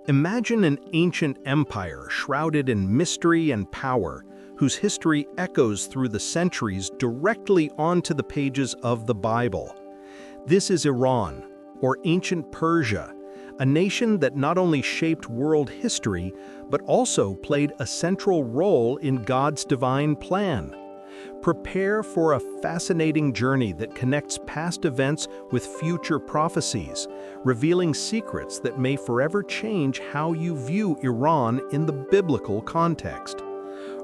Imagine an ancient empire shrouded in mystery and power, whose history echoes through the centuries directly onto the pages of the Bible. This is Iran, or ancient Persia, a nation that not only shaped world history, but also played a central role in God's divine plan. Prepare for a fascinating journey that connects past events with future prophecies, revealing secrets that may forever change how you view Iran in the biblical context.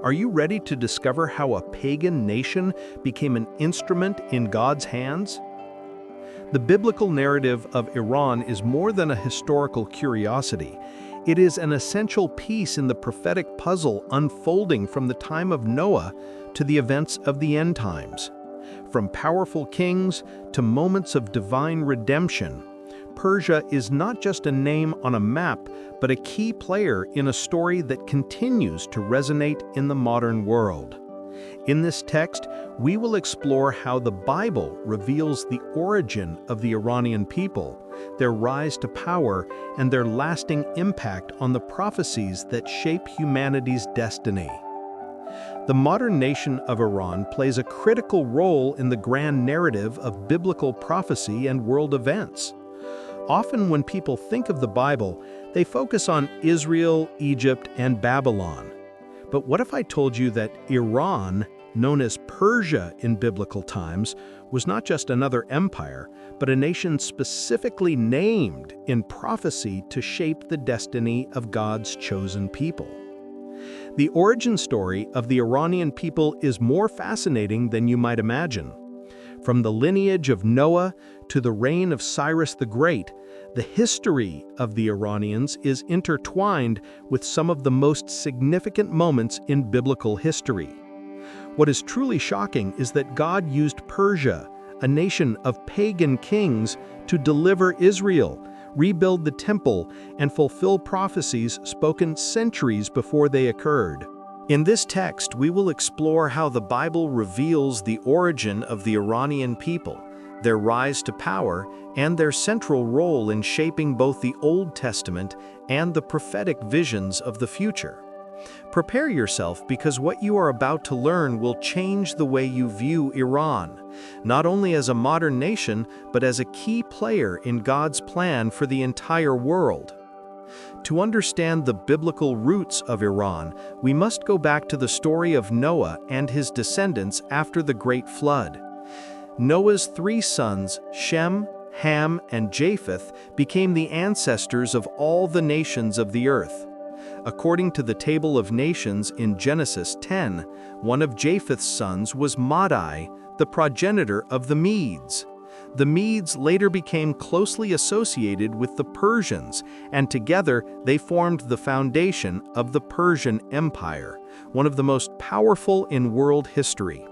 Are you ready to discover how a pagan nation became an instrument in God's hands? The biblical narrative of Iran is more than a historical curiosity. It is an essential piece in the prophetic puzzle unfolding from the time of Noah to the events of the end times. From powerful kings to moments of divine redemption, Persia is not just a name on a map, but a key player in a story that continues to resonate in the modern world. In this text, we will explore how the Bible reveals the origin of the Iranian people, their rise to power, and their lasting impact on the prophecies that shape humanity's destiny. The modern nation of Iran plays a critical role in the grand narrative of biblical prophecy and world events. Often when people think of the Bible, they focus on Israel, Egypt, and Babylon. But what if I told you that Iran, known as Persia in biblical times, was not just another empire, but a nation specifically named in prophecy to shape the destiny of God's chosen people? The origin story of the Iranian people is more fascinating than you might imagine. From the lineage of Noah to the reign of Cyrus the Great, the history of the Iranians is intertwined with some of the most significant moments in biblical history. What is truly shocking is that God used Persia, a nation of pagan kings, to deliver Israel, rebuild the temple, and fulfill prophecies spoken centuries before they occurred. In this text, we will explore how the Bible reveals the origin of the Iranian people, their rise to power, and their central role in shaping both the Old Testament and the prophetic visions of the future. Prepare yourself, because what you are about to learn will change the way you view Iran, not only as a modern nation, but as a key player in God's plan for the entire world. To understand the biblical roots of Iran, we must go back to the story of Noah and his descendants after the Great Flood. Noah's three sons, Shem, Ham, and Japheth, became the ancestors of all the nations of the earth. According to the Table of Nations in Genesis 10, one of Japheth's sons was Madai, the progenitor of the Medes. The Medes later became closely associated with the Persians, and together they formed the foundation of the Persian Empire, one of the most powerful in world history.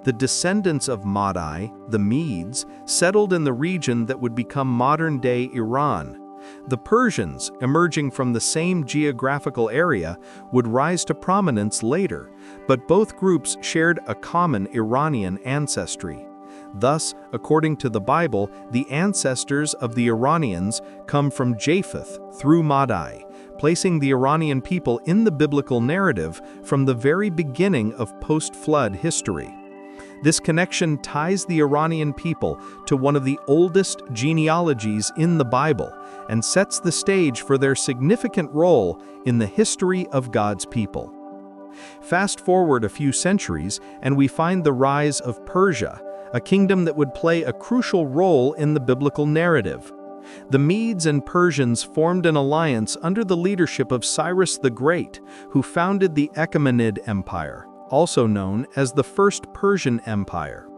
The descendants of Madai, the Medes, settled in the region that would become modern-day Iran. The Persians, emerging from the same geographical area, would rise to prominence later, but both groups shared a common Iranian ancestry. Thus, according to the Bible, the ancestors of the Iranians come from Japheth through Madai, placing the Iranian people in the biblical narrative from the very beginning of post-flood history. This connection ties the Iranian people to one of the oldest genealogies in the Bible and sets the stage for their significant role in the history of God's people. Fast forward a few centuries, and we find the rise of Persia, a kingdom that would play a crucial role in the biblical narrative. The Medes and Persians formed an alliance under the leadership of Cyrus the Great, who founded the Achaemenid Empire, also known as the First Persian Empire.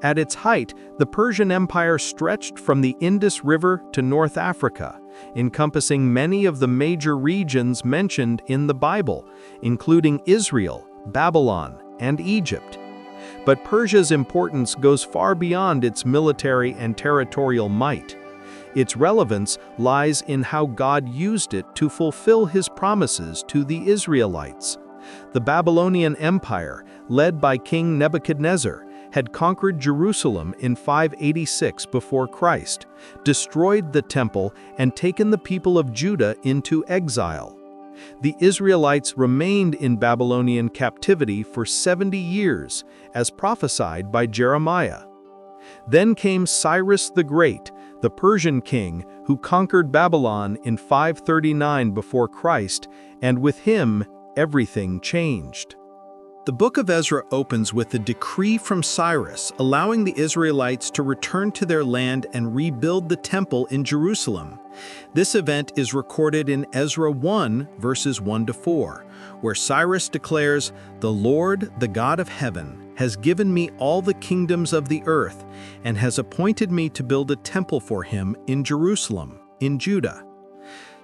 At its height, the Persian Empire stretched from the Indus River to North Africa, encompassing many of the major regions mentioned in the Bible, including Israel, Babylon, and Egypt. But Persia's importance goes far beyond its military and territorial might. Its relevance lies in how God used it to fulfill his promises to the Israelites. The Babylonian Empire, led by King Nebuchadnezzar, had conquered Jerusalem in 586 before Christ, destroyed the temple, and taken the people of Judah into exile. The Israelites remained in Babylonian captivity for 70 years, as prophesied by Jeremiah. Then came Cyrus the Great, the Persian king, who conquered Babylon in 539 before Christ, and with him, everything changed. The book of Ezra opens with a decree from Cyrus allowing the Israelites to return to their land and rebuild the temple in Jerusalem. This event is recorded in Ezra 1, verses 1-4, where Cyrus declares, "The Lord, the God of heaven, has given me all the kingdoms of the earth, and has appointed me to build a temple for him in Jerusalem, in Judah."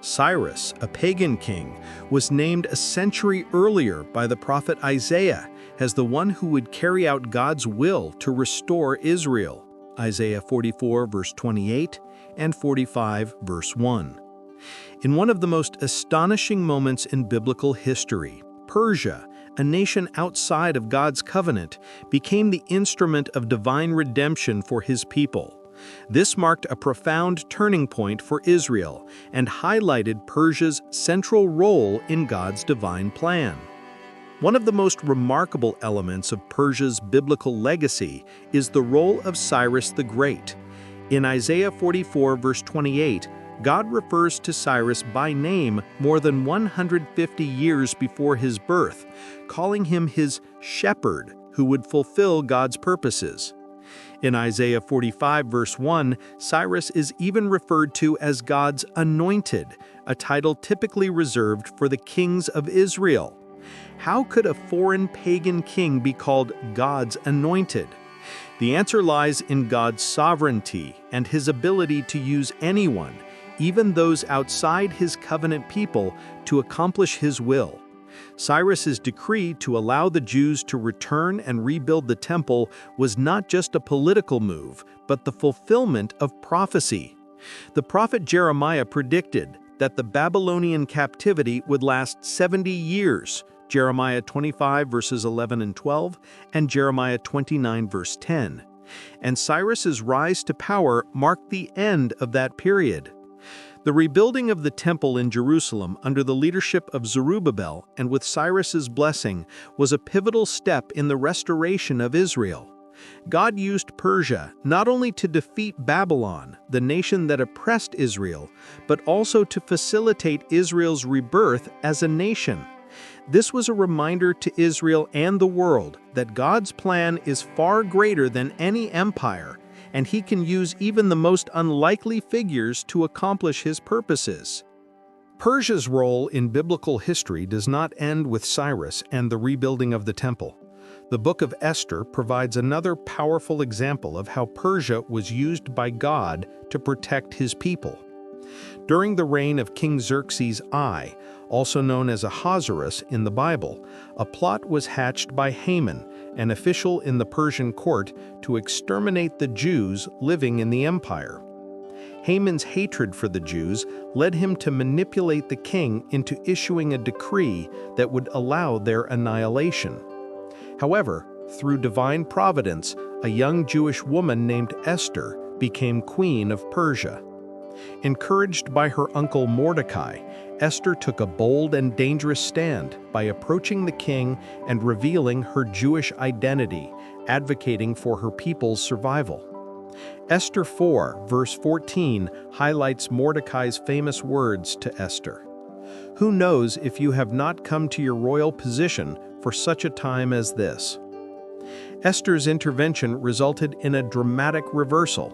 Cyrus, a pagan king, was named a century earlier by the prophet Isaiah as the one who would carry out God's will to restore Israel, Isaiah 44 verse 28 and 45 verse 1. In one of the most astonishing moments in biblical history, Persia, a nation outside of God's covenant, became the instrument of divine redemption for his people. This marked a profound turning point for Israel and highlighted Persia's central role in God's divine plan. One of the most remarkable elements of Persia's biblical legacy is the role of Cyrus the Great. In Isaiah 44 verse 28, God refers to Cyrus by name more than 150 years before his birth, calling him his shepherd who would fulfill God's purposes. In Isaiah 45 verse 1, Cyrus is even referred to as God's anointed, a title typically reserved for the kings of Israel. How could a foreign pagan king be called God's anointed? The answer lies in God's sovereignty and his ability to use anyone, even those outside his covenant people, to accomplish his will. Cyrus's decree to allow the Jews to return and rebuild the temple was not just a political move, but the fulfillment of prophecy. The prophet Jeremiah predicted that the Babylonian captivity would last 70 years, Jeremiah 25 verses 11 and 12, and Jeremiah 29 verse 10. And Cyrus's rise to power marked the end of that period. The rebuilding of the temple in Jerusalem under the leadership of Zerubbabel and with Cyrus's blessing was a pivotal step in the restoration of Israel. God used Persia not only to defeat Babylon, the nation that oppressed Israel, but also to facilitate Israel's rebirth as a nation. This was a reminder to Israel and the world that God's plan is far greater than any empire, and he can use even the most unlikely figures to accomplish his purposes. Persia's role in biblical history does not end with Cyrus and the rebuilding of the temple. The Book of Esther provides another powerful example of how Persia was used by God to protect his people. During the reign of King Xerxes I, also known as Ahasuerus in the Bible, a plot was hatched by Haman, an official in the Persian court, to exterminate the Jews living in the empire. Haman's hatred for the Jews led him to manipulate the king into issuing a decree that would allow their annihilation. However, through divine providence, a young Jewish woman named Esther became queen of Persia. Encouraged by her uncle Mordecai, Esther took a bold and dangerous stand by approaching the king and revealing her Jewish identity, advocating for her people's survival. Esther 4, verse 14, highlights Mordecai's famous words to Esther. "Who knows if you have not come to your royal position for such a time as this?" Esther's intervention resulted in a dramatic reversal.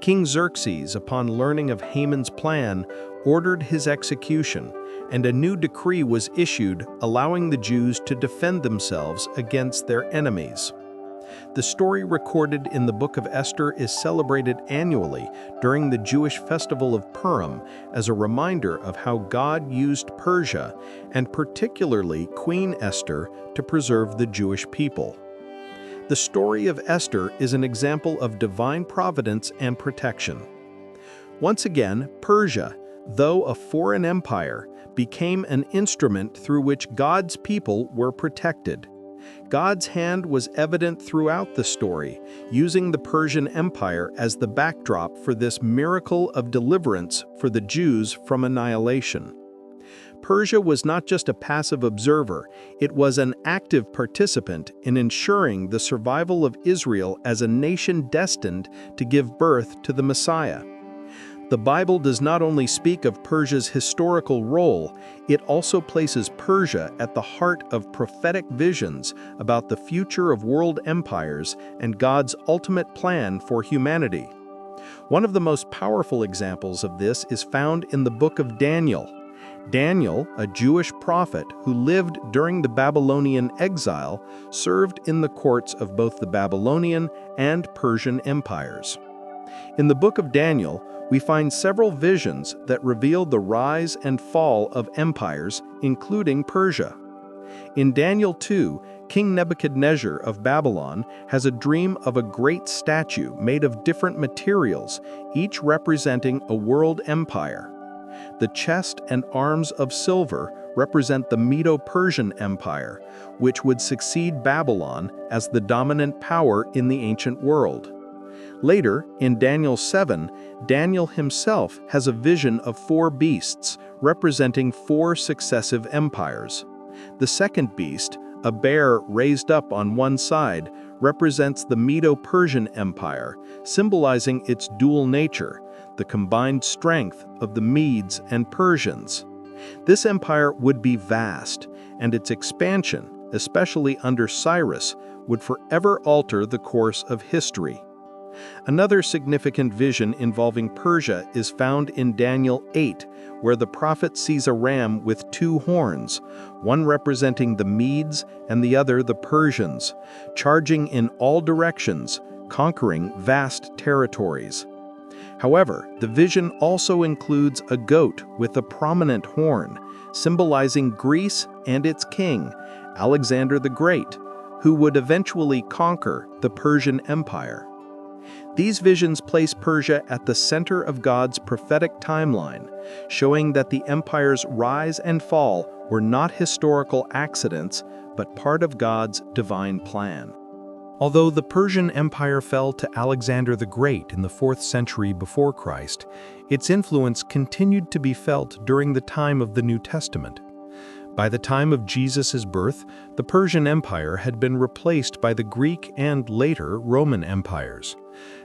King Xerxes, upon learning of Haman's plan, ordered his execution, and a new decree was issued allowing the Jews to defend themselves against their enemies. The story recorded in the Book of Esther is celebrated annually during the Jewish festival of Purim as a reminder of how God used Persia, and particularly Queen Esther, to preserve the Jewish people. The story of Esther is an example of divine providence and protection. Once again, Persia, though a foreign empire, became an instrument through which God's people were protected. God's hand was evident throughout the story, using the Persian Empire as the backdrop for this miracle of deliverance for the Jews from annihilation. Persia was not just a passive observer, it was an active participant in ensuring the survival of Israel as a nation destined to give birth to the Messiah. The Bible does not only speak of Persia's historical role, it also places Persia at the heart of prophetic visions about the future of world empires and God's ultimate plan for humanity. One of the most powerful examples of this is found in the Book of Daniel. Daniel, a Jewish prophet who lived during the Babylonian exile, served in the courts of both the Babylonian and Persian empires. In the Book of Daniel, we find several visions that reveal the rise and fall of empires, including Persia. In Daniel 2, King Nebuchadnezzar of Babylon has a dream of a great statue made of different materials, each representing a world empire. The chest and arms of silver represent the Medo-Persian Empire, which would succeed Babylon as the dominant power in the ancient world. Later, in Daniel 7, Daniel himself has a vision of 4 beasts, representing 4 successive empires. The second beast, a bear raised up on one side, represents the Medo-Persian Empire, symbolizing its dual nature, the combined strength of the Medes and Persians. This empire would be vast, and its expansion, especially under Cyrus, would forever alter the course of history. Another significant vision involving Persia is found in Daniel 8, where the prophet sees a ram with 2 horns, one representing the Medes and the other the Persians, charging in all directions, conquering vast territories. However, the vision also includes a goat with a prominent horn, symbolizing Greece and its king, Alexander the Great, who would eventually conquer the Persian Empire. These visions place Persia at the center of God's prophetic timeline, showing that the empire's rise and fall were not historical accidents, but part of God's divine plan. Although the Persian Empire fell to Alexander the Great in the 4th century before Christ, its influence continued to be felt during the time of the New Testament. By the time of Jesus' birth, the Persian Empire had been replaced by the Greek and later Roman empires.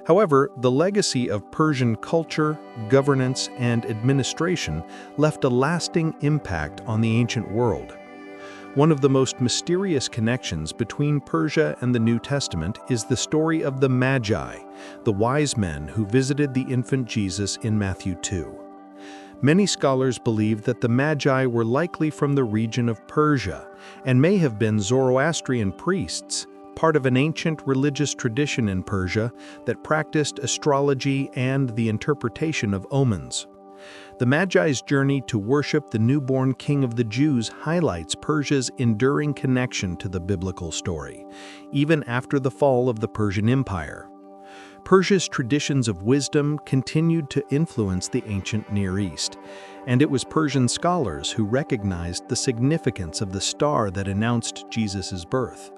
However, the legacy of Persian culture, governance, and administration left a lasting impact on the ancient world. One of the most mysterious connections between Persia and the New Testament is the story of the Magi, the wise men who visited the infant Jesus in Matthew 2. Many scholars believe that the Magi were likely from the region of Persia and may have been Zoroastrian priests, part of an ancient religious tradition in Persia that practiced astrology and the interpretation of omens. The Magi's journey to worship the newborn King of the Jews highlights Persia's enduring connection to the biblical story, even after the fall of the Persian Empire. Persia's traditions of wisdom continued to influence the ancient Near East, and it was Persian scholars who recognized the significance of the star that announced Jesus' birth.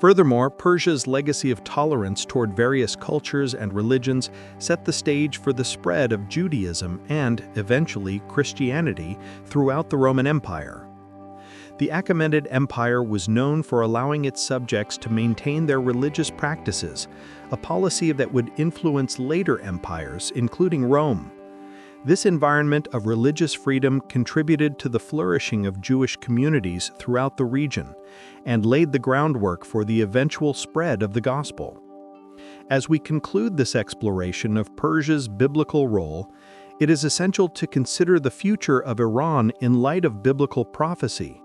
Furthermore, Persia's legacy of tolerance toward various cultures and religions set the stage for the spread of Judaism and, eventually, Christianity throughout the Roman Empire. The Achaemenid Empire was known for allowing its subjects to maintain their religious practices, a policy that would influence later empires, including Rome. This environment of religious freedom contributed to the flourishing of Jewish communities throughout the region and laid the groundwork for the eventual spread of the gospel. As we conclude this exploration of Persia's biblical role, it is essential to consider the future of Iran in light of biblical prophecy.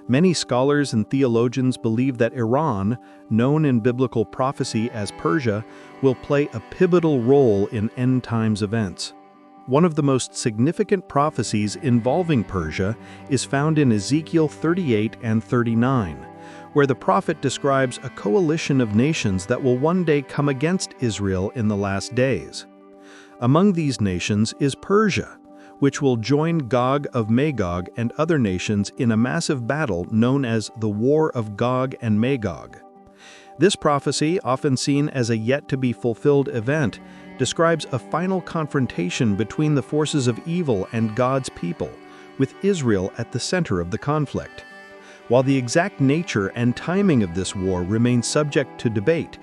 Many scholars and theologians believe that Iran, known in biblical prophecy as Persia, will play a pivotal role in end times events. One of the most significant prophecies involving Persia is found in Ezekiel 38 and 39, where the prophet describes a coalition of nations that will one day come against Israel in the last days. Among these nations is Persia, which will join Gog of Magog and other nations in a massive battle known as the War of Gog and Magog. This prophecy, often seen as a yet-to-be-fulfilled event, describes a final confrontation between the forces of evil and God's people, with Israel at the center of the conflict. While the exact nature and timing of this war remain subject to debate,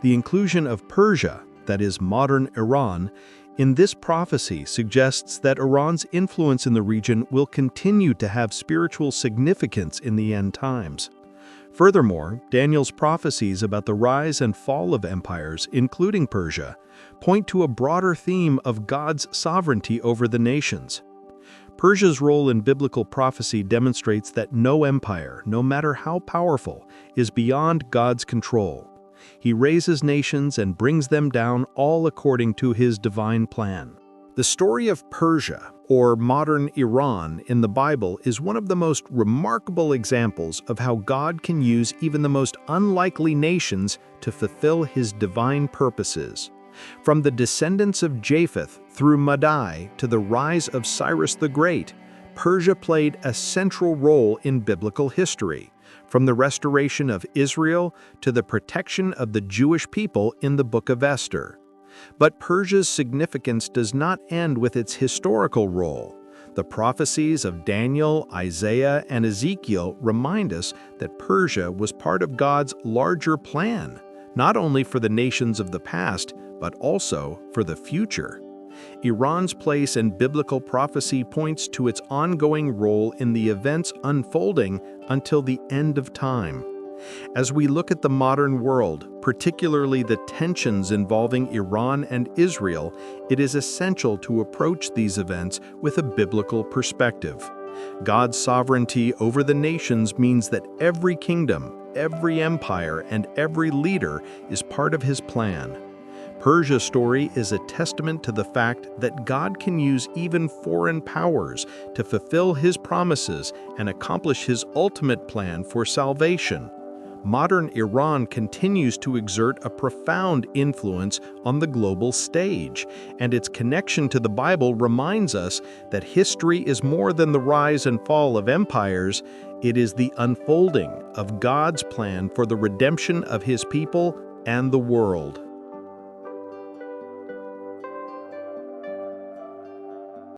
the inclusion of Persia, that is modern Iran, in this prophecy suggests that Iran's influence in the region will continue to have spiritual significance in the end times. Furthermore, Daniel's prophecies about the rise and fall of empires, including Persia, point to a broader theme of God's sovereignty over the nations. Persia's role in biblical prophecy demonstrates that no empire, no matter how powerful, is beyond God's control. He raises nations and brings them down, all according to his divine plan. The story of Persia, or modern Iran, in the Bible is one of the most remarkable examples of how God can use even the most unlikely nations to fulfill his divine purposes. From the descendants of Japheth through Madai to the rise of Cyrus the Great, Persia played a central role in biblical history, from the restoration of Israel to the protection of the Jewish people in the Book of Esther. But Persia's significance does not end with its historical role. The prophecies of Daniel, Isaiah, and Ezekiel remind us that Persia was part of God's larger plan, not only for the nations of the past, but also for the future. Iran's place in biblical prophecy points to its ongoing role in the events unfolding until the end of time. As we look at the modern world, particularly the tensions involving Iran and Israel, it is essential to approach these events with a biblical perspective. God's sovereignty over the nations means that every kingdom, every empire, and every leader is part of his plan. Persia's story is a testament to the fact that God can use even foreign powers to fulfill his promises and accomplish his ultimate plan for salvation. Modern Iran continues to exert a profound influence on the global stage, and its connection to the Bible reminds us that history is more than the rise and fall of empires. It is the unfolding of God's plan for the redemption of his people and the world.